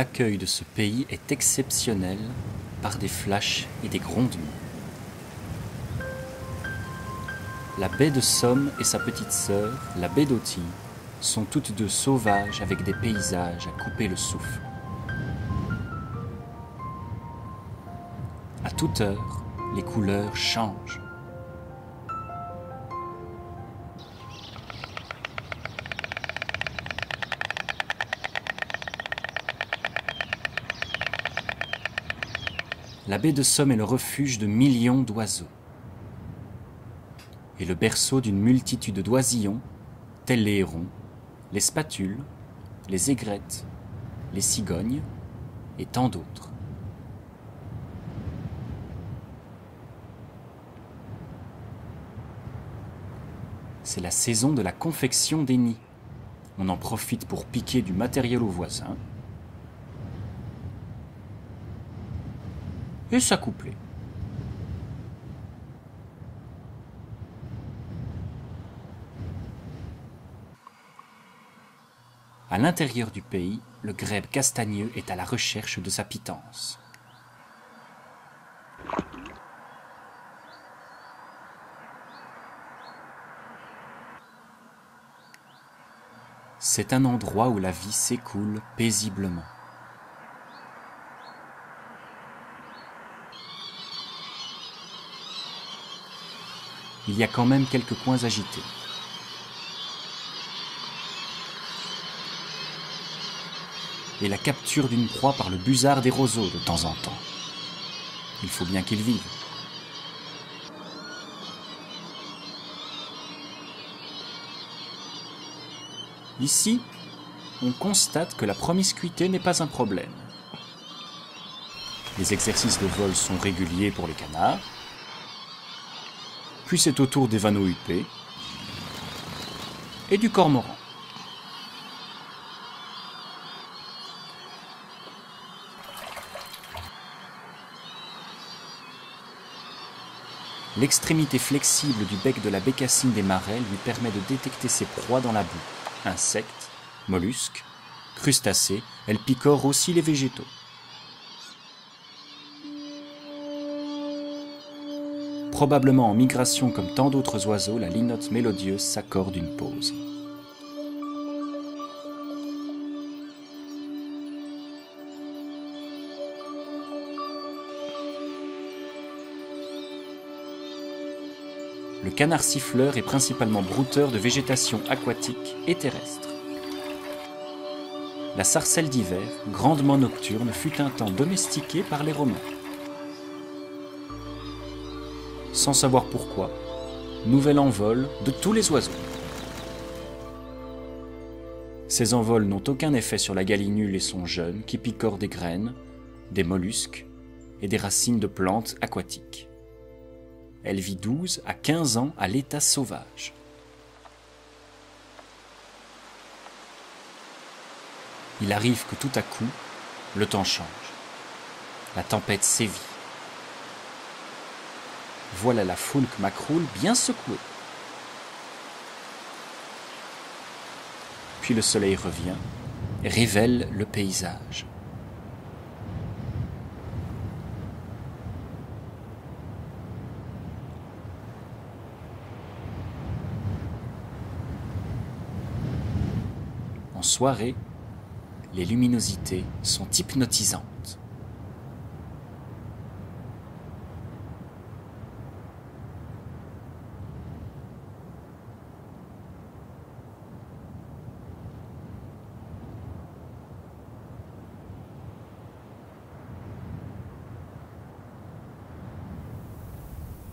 L'accueil de ce pays est exceptionnel par des flashs et des grondements. La baie de Somme et sa petite sœur, la baie d'Authie, sont toutes deux sauvages avec des paysages à couper le souffle. À toute heure, les couleurs changent. La baie de Somme est le refuge de millions d'oiseaux et le berceau d'une multitude d'oisillons, tels les hérons, les spatules, les aigrettes, les cigognes et tant d'autres. C'est la saison de la confection des nids. On en profite pour piquer du matériel aux voisins et s'accoupler. À l'intérieur du pays, le grèbe castagneux est à la recherche de sa pitance. C'est un endroit où la vie s'écoule paisiblement. Il y a quand même quelques coins agités. Et la capture d'une proie par le busard des roseaux de temps en temps. Il faut bien qu'ils vivent. Ici, on constate que la promiscuité n'est pas un problème. Les exercices de vol sont réguliers pour les canards, puis c'est au tour des vanneaux huppés et du cormoran. L'extrémité flexible du bec de la bécassine des marais lui permet de détecter ses proies dans la boue. Insectes, mollusques, crustacés, elle picore aussi les végétaux. Probablement en migration comme tant d'autres oiseaux, la linotte mélodieuse s'accorde une pause. Le canard siffleur est principalement brouteur de végétation aquatique et terrestre. La sarcelle d'hiver, grandement nocturne, fut un temps domestiquée par les Romains. Sans savoir pourquoi, nouvel envol de tous les oiseaux. Ces envols n'ont aucun effet sur la gallinule et son jeune qui picorent des graines, des mollusques et des racines de plantes aquatiques. Elle vit 12 à 15 ans à l'état sauvage. Il arrive que tout à coup, le temps change. La tempête sévit. Voilà la foulque macroule bien secouée. Puis le soleil revient et révèle le paysage. En soirée, les luminosités sont hypnotisantes.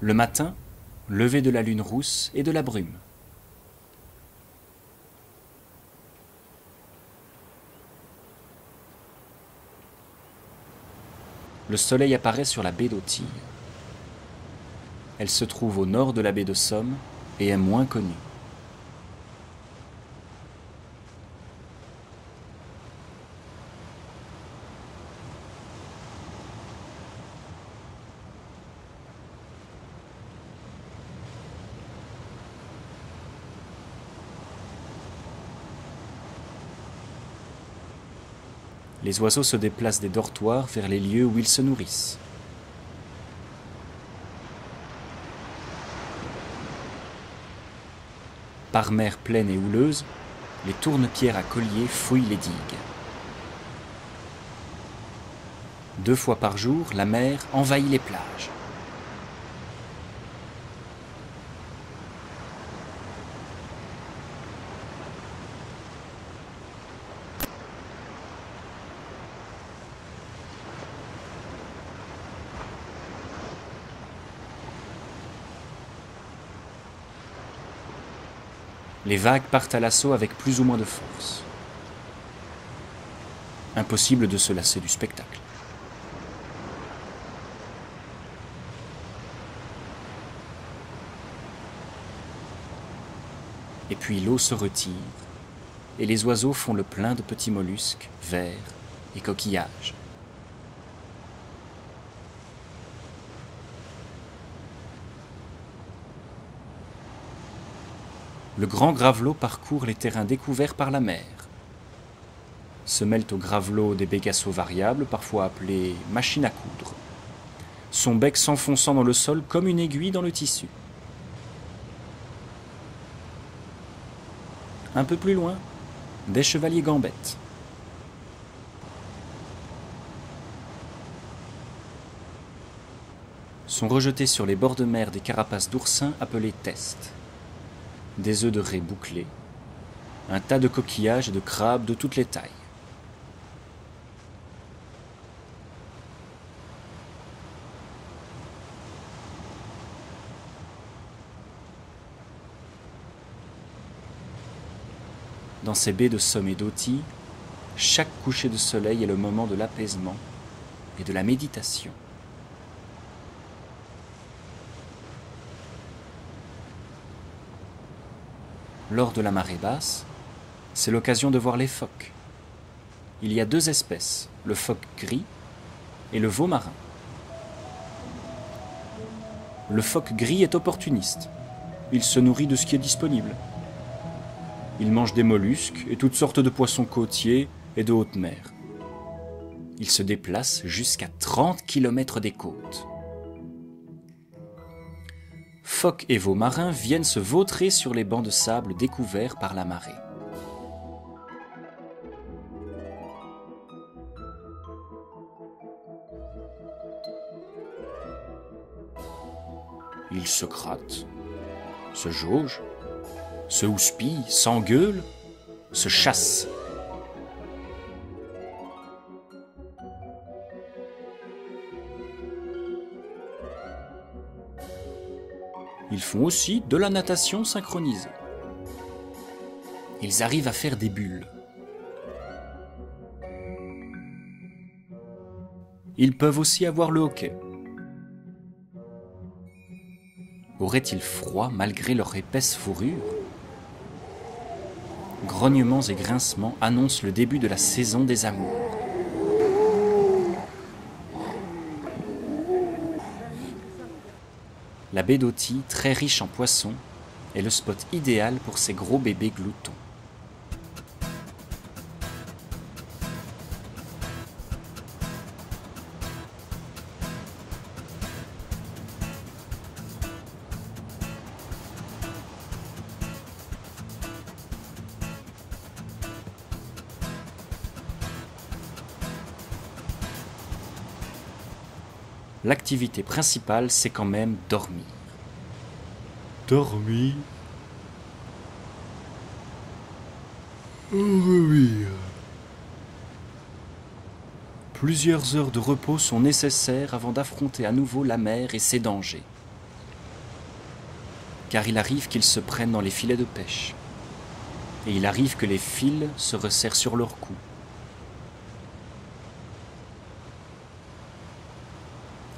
Le matin, lever de la lune rousse et de la brume. Le soleil apparaît sur la baie d'Authie. Elle se trouve au nord de la baie de Somme et est moins connue. Les oiseaux se déplacent des dortoirs vers les lieux où ils se nourrissent. Par mer pleine et houleuse, les tourne-pierres à collier fouillent les digues. 2 fois par jour, la mer envahit les plages. Les vagues partent à l'assaut avec plus ou moins de force. Impossible de se lasser du spectacle. Et puis l'eau se retire, et les oiseaux font le plein de petits mollusques, vers et coquillages. Le grand gravelot parcourt les terrains découverts par la mer. Se mêlent au gravelot des bégasseaux variables, parfois appelés machines à coudre, son bec s'enfonçant dans le sol comme une aiguille dans le tissu. Un peu plus loin, des chevaliers gambettes. Sont rejetés sur les bords de mer des carapaces d'oursins appelés testes, des œufs de raies bouclés, un tas de coquillages et de crabes de toutes les tailles. Dans ces baies de Somme et d'Authie, chaque coucher de soleil est le moment de l'apaisement et de la méditation. Lors de la marée basse, c'est l'occasion de voir les phoques. Il y a 2 espèces, le phoque gris et le veau marin. Le phoque gris est opportuniste. Il se nourrit de ce qui est disponible. Il mange des mollusques et toutes sortes de poissons côtiers et de haute mer. Il se déplace jusqu'à 30 km des côtes. Phoques et veaux marins viennent se vautrer sur les bancs de sable découverts par la marée. Ils se grattent, se jaugent, se houspillent, s'engueulent, se chassent. Ils font aussi de la natation synchronisée. Ils arrivent à faire des bulles. Ils peuvent aussi avoir le hoquet. Auraient-ils froid malgré leur épaisse fourrure? Grognements et grincements annoncent le début de la saison des amours. La baie d'Authie, très riche en poissons, est le spot idéal pour ces gros bébés gloutons. L'activité principale, c'est quand même dormir. Dormir. Dormir. Plusieurs heures de repos sont nécessaires avant d'affronter à nouveau la mer et ses dangers. Car il arrive qu'ils se prennent dans les filets de pêche. Et il arrive que les fils se resserrent sur leur cou.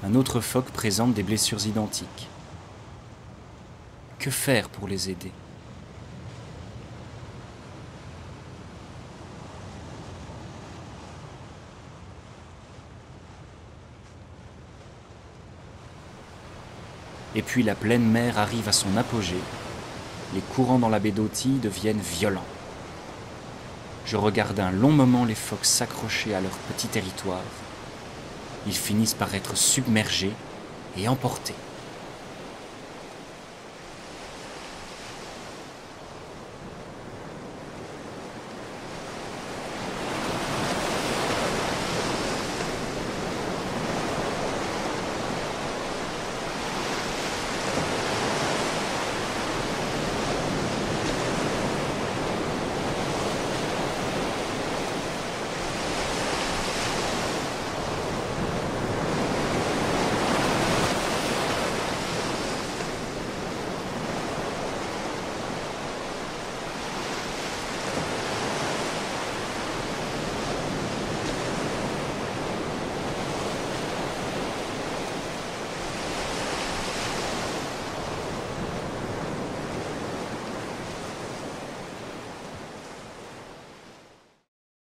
Un autre phoque présente des blessures identiques. Que faire pour les aider? Et puis la pleine mer arrive à son apogée. Les courants dans la baie d'Authie deviennent violents. Je regarde un long moment les phoques s'accrocher à leur petit territoire. Ils finissent par être submergés et emportés.